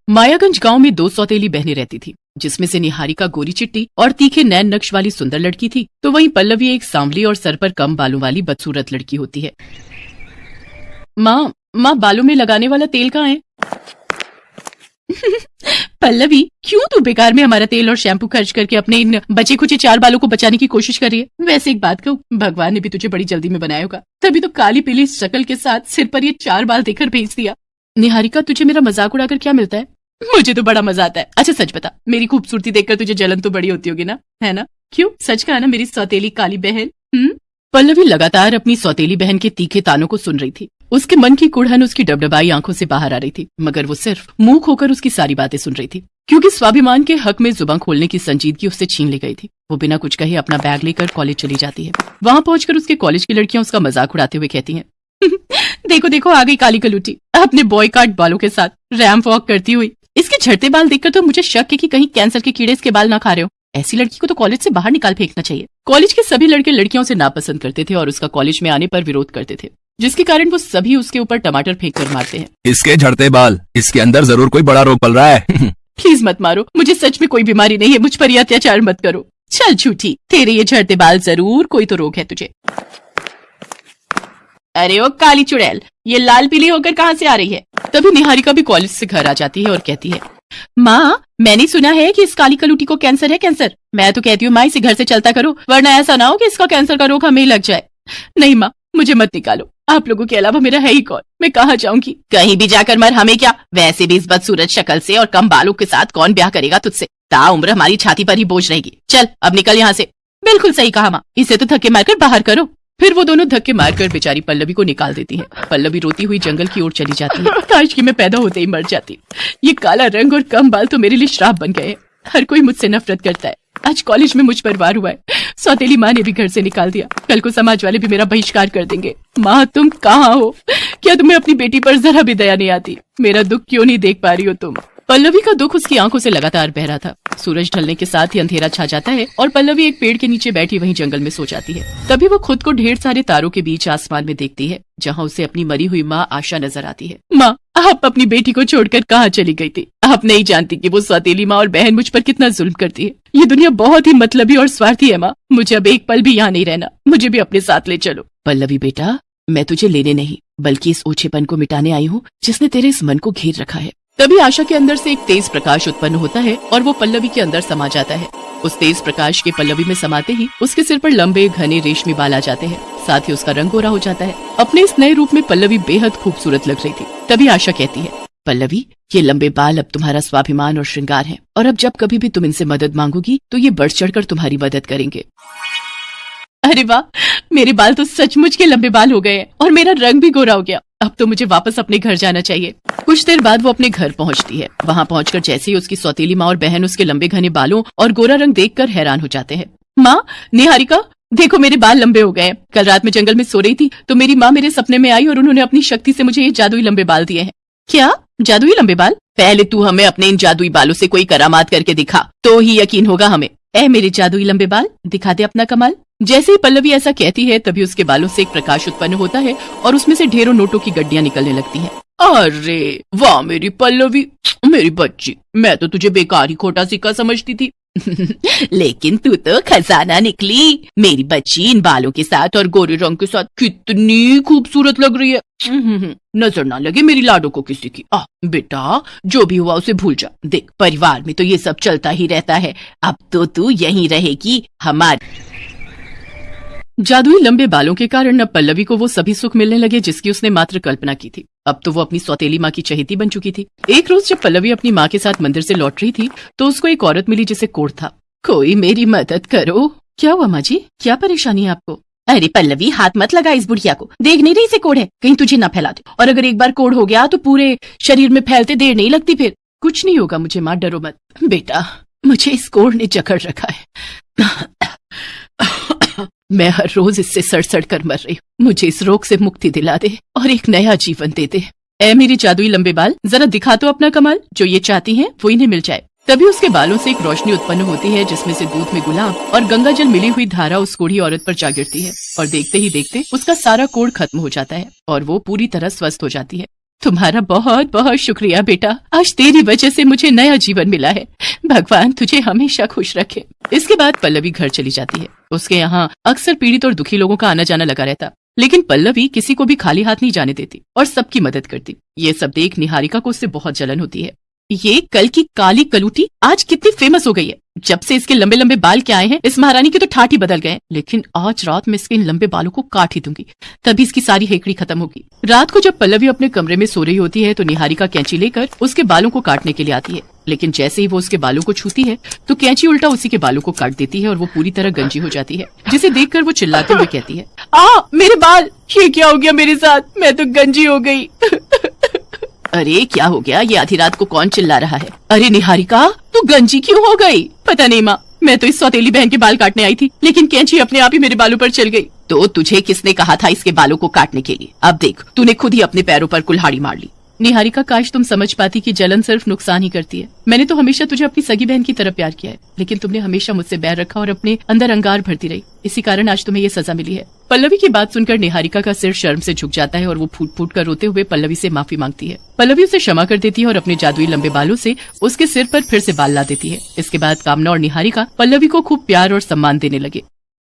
मायागंज गांव में 2 सौतेली बहनें रहती थी, जिसमें से निहारिका गोरी चिट्टी और तीखे नैन नक्श वाली सुंदर लड़की थी, तो वहीं पल्लवी एक सांवली और सर पर कम बालों वाली बदसूरत लड़की होती है। माँ बालों में लगाने वाला तेल कहाँ है? पल्लवी, क्यों तू बेकार में हमारा तेल और शैम्पू खर्च करके अपने इन बचे खुचे 4 बालों को बचाने की कोशिश कर रही है? वैसे एक बात कहूँ, भगवान ने भी तुझे बड़ी जल्दी में बनाया होगा, तभी तो काली पीली शक्ल के साथ सिर पर ये 4 बाल देकर भेज दिया। निहारिका, तुझे मेरा मजाक उड़ाकर क्या मिलता है? मुझे तो बड़ा मजा आता है। अच्छा सच बता, मेरी खूबसूरती देखकर तुझे जलन तो बड़ी होती होगी ना, है ना? क्यों, सच कहा ना मेरी सौतेली काली बहन? पल्लवी लगातार अपनी सौतेली बहन के तीखे तानों को सुन रही थी। उसके मन की कुड़हन उसकी डबडबाई आंखों से बाहर आ रही थी, मगर वो सिर्फ मुंह खोकर उसकी सारी बातें सुन रही थी, क्योंकि स्वाभिमान के हक में जुबान खोलने की संजीदगी उससे छीन ली गई थी। वो बिना कुछ कहे अपना बैग लेकर कॉलेज चली जाती है। वहां पहुंचकर उसके कॉलेज की लड़कियां उसका मजाक उड़ाते हुए कहती हैं, देखो देखो आ गई काली कलूटी अपने बॉय काट बालों के साथ रैंप वॉक करती हुई। इसके झड़ते बाल देखकर तो मुझे शक है कि कहीं कैंसर के कीड़े इसके बाल ना खा रहे हो। ऐसी लड़की को तो कॉलेज से बाहर निकाल फेंकना चाहिए। कॉलेज के सभी लड़के लड़कियों से नापसंद करते थे और उसका कॉलेज में आने पर विरोध करते थे, जिसके कारण वो सभी उसके ऊपर टमाटर फेंक कर मारते हैं। इसके झड़ते बाल, इसके अंदर जरूर कोई बड़ा रोग पल रहा है। प्लीज मत मारो, मुझे सच में कोई बीमारी नहीं है, मुझ पर ये अत्याचार मत करो। चल झूठी, तेरे ये झड़ते बाल जरूर कोई तो रोग है तुझे। अरे ओ काली चुड़ैल, ये लाल पीली होकर कहाँ से आ रही है? तभी निहारिका भी कॉलेज से घर आ जाती है और कहती है, माँ मैंने सुना है कि इस काली कलूटी को कैंसर है। कैंसर? मैं तो कहती हूँ माँ इसे घर से चलता करो, वरना ऐसा ना हो कि इसका कैंसर का रोग हमें ही लग जाए। नहीं माँ, मुझे मत निकालो, आप लोगों के अलावा मेरा है ही कौन? मैं कहाँ जाऊंगी? कहीं भी जाकर मर, हमें क्या? वैसे भी इस बदसूरत शक्ल से और कम बालों के साथ कौन ब्याह करेगा तुझसे? ताउम्र हमारी छाती पर ही बोझ रहेगी। चल अब निकल यहाँ से। बिल्कुल सही कहा माँ, इसे तो धक्के मारकर बाहर करो। फिर वो दोनों धक्के मारकर बेचारी पल्लवी को निकाल देती है। पल्लवी रोती हुई जंगल की ओर चली जाती है। काश कि मैं पैदा होते ही मर जाती। ये काला रंग और कम बाल तो मेरे लिए श्राप बन गए। हर कोई मुझसे नफरत करता है। आज कॉलेज में मुझ पर वार हुआ है। सौतेली माँ ने भी घर से निकाल दिया, कल को समाज वाले भी मेरा बहिष्कार कर देंगे। माँ तुम कहाँ हो? क्या तुम्हें अपनी बेटी पर जरा भी दया नहीं आती? मेरा दुख क्यों नहीं देख पा रही हो तुम? पल्लवी का दुख उसकी आंखों से लगातार बह रहा था। सूरज ढलने के साथ ही अंधेरा छा जाता है और पल्लवी एक पेड़ के नीचे बैठी वहीं जंगल में सो जाती है। तभी वो खुद को ढेर सारे तारों के बीच आसमान में देखती है, जहाँ उसे अपनी मरी हुई माँ आशा नजर आती है। माँ, आप अपनी बेटी को छोड़कर कहाँ चली गई थी? आप नहीं जानती कि वो सौतेली माँ और बहन मुझ पर कितना जुल्म करती है। ये दुनिया बहुत ही मतलबी और स्वार्थी है माँ। मुझे अब एक पल भी यहाँ नहीं रहना, मुझे भी अपने साथ ले चलो। पल्लवी बेटा, मैं तुझे लेने नहीं बल्कि इस ओछेपन को मिटाने आई हूँ जिसने तेरे इस मन को घेर रखा है। तभी आशा के अंदर से एक तेज प्रकाश उत्पन्न होता है और वो पल्लवी के अंदर समा जाता है। उस तेज प्रकाश के पल्लवी में समाते ही उसके सिर पर लंबे घने रेशमी बाल आ जाते हैं, साथ ही उसका रंग गोरा हो जाता है। अपने इस नए रूप में पल्लवी बेहद खूबसूरत लग रही थी। तभी आशा कहती है, पल्लवी ये लंबे बाल अब तुम्हारा स्वाभिमान और श्रृंगार है, और अब जब कभी भी तुम इनसे मदद मांगोगी तो ये बढ़ चढ़कर तुम्हारी मदद करेंगे। अरे वाह, मेरे बाल तो सचमुच के लंबे बाल हो गए हैं और मेरा रंग भी गोरा हो गया। अब तो मुझे वापस अपने घर जाना चाहिए। कुछ देर बाद वो अपने घर पहुंचती है। वहां पहुंचकर जैसे ही उसकी सौतेली माँ और बहन उसके लंबे घने बालों और गोरा रंग देखकर हैरान हो जाते हैं। माँ, निहारिका देखो मेरे बाल लंबे हो गए। कल रात में जंगल में सो रही थी तो मेरी माँ मेरे सपने में आई और उन्होंने अपनी शक्ति से मुझे ये जादुई लंबे बाल दिए हैं। क्या जादुई लंबे बाल? पहले तू हमें अपने इन जादुई बालों से कोई करामात करके दिखा, तो ही यकीन होगा हमें। मेरे जादुई लंबे बाल, दिखा दे अपना कमाल। जैसे ही पल्लवी ऐसा कहती है तभी उसके बालों से एक प्रकाश उत्पन्न होता है और उसमें से ढेरों नोटों की गड्डियां निकलने लगती हैं। अरे वाह मेरी पल्लवी, मेरी बच्ची, मैं तो तुझे बेकार ही खोटा सिक्का समझती थी। लेकिन तू तो खजाना निकली। मेरी बच्ची इन बालों के साथ और गोरे रंग के साथ कितनी खूबसूरत लग रही है। नजर ना लगे मेरी लाडो को किसी की। बेटा जो भी हुआ उसे भूल जा। देख परिवार में तो ये सब चलता ही रहता है। अब तो तू यहीं रहेगी हमारी। जादुई लंबे बालों के कारण अब पल्लवी को वो सभी सुख मिलने लगे जिसकी उसने मात्र कल्पना की थी। अब तो वो अपनी सौतेली माँ की चहेती बन चुकी थी। एक रोज जब पल्लवी अपनी माँ के साथ मंदिर से लौट रही थी तो उसको एक औरत मिली जिसे कोढ़ था। कोई मेरी मदद करो। क्या हुआ माँ जी, क्या परेशानी है आपको? अरे पल्लवी, हाथ मत लगा इस बुढ़िया को, देख नहीं रही इसे कोढ़ है, कहीं तुझे न फैला दे। और अगर एक बार कोढ़ हो गया तो पूरे शरीर में फैलते देर नहीं लगती। फिर कुछ नहीं होगा मुझे माँ, डरो मत। बेटा मुझे इस कोढ़ ने जकड़ रखा है। मैं हर रोज इससे सड़ कर मर रही हूँ। मुझे इस रोग से मुक्ति दिला दे और एक नया जीवन दे दे। मेरी जादुई लंबे बाल, जरा दिखा तो अपना कमाल। जो ये चाहती हैं वो इन्हें मिल जाए। तभी उसके बालों से एक रोशनी उत्पन्न होती है जिसमें से दूध में गुलाब और गंगा जल मिली हुई धारा उस कोढ़ी औरत पर जा गिरती है और देखते ही देखते उसका सारा कोढ़ खत्म हो जाता है और वो पूरी तरह स्वस्थ हो जाती है। तुम्हारा बहुत बहुत शुक्रिया बेटा, आज तेरी वजह से मुझे नया जीवन मिला है। भगवान तुझे हमेशा खुश रखे। इसके बाद पल्लवी घर चली जाती है। उसके यहाँ अक्सर पीड़ित और दुखी लोगों का आना जाना लगा रहता, लेकिन पल्लवी किसी को भी खाली हाथ नहीं जाने देती और सबकी मदद करती। ये सब देख निहारिका को उससे बहुत जलन होती है। ये कल की काली कलूटी आज कितनी फेमस हो गई है। जब से इसके लंबे लंबे बाल के आए हैं, इस महारानी के तो ठाठ ही बदल गए। लेकिन आज रात में इसके इन लंबे बालों को काट ही दूंगी, तभी इसकी सारी हेकड़ी खत्म होगी। रात को जब पल्लवी अपने कमरे में सो रही होती है तो निहारिका कैंची लेकर उसके बालों को काटने के लिए आती है। लेकिन जैसे ही वो उसके बालों को छूती है तो कैंची उल्टा उसी के बालों को काट देती है और वो पूरी तरह गंजी हो जाती है, जिसे देखकर वो चिल्लाते हुए कहती है, मेरे बाल, ये क्या हो गया मेरे साथ, मैं तो गंजी हो गई। अरे क्या हो गया, ये आधी रात को कौन चिल्ला रहा है? अरे निहारिका, तू गंजी क्यों हो गई? पता नहीं माँ, मैं तो इस सौतेली बहन के बाल काटने आई थी, लेकिन कैंची अपने आप ही मेरे बालों पर चल गई। तो तुझे किसने कहा था इसके बालों को काटने के लिए? अब देख, तूने खुद ही अपने पैरों पर कुल्हाड़ी मार ली। निहारिका, काश तुम समझ पाती कि जलन सिर्फ नुकसान ही करती है। मैंने तो हमेशा तुझे अपनी सगी बहन की तरह प्यार किया है, लेकिन तुमने हमेशा मुझसे बैर रखा और अपने अंदर अंगार भरती रही। इसी कारण आज तुम्हें ये सजा मिली है। पल्लवी की बात सुनकर निहारिका का सिर शर्म से झुक जाता है और वो फूट फूट कर रोते हुए पल्लवी से माफी मांगती है। पल्लवी उसे क्षमा कर देती है और अपने जादुई लंबे बालों से उसके सिर पर फिर से बाल ला देती है। इसके बाद कामना और निहारिका पल्लवी को खूब प्यार और सम्मान देने लगे।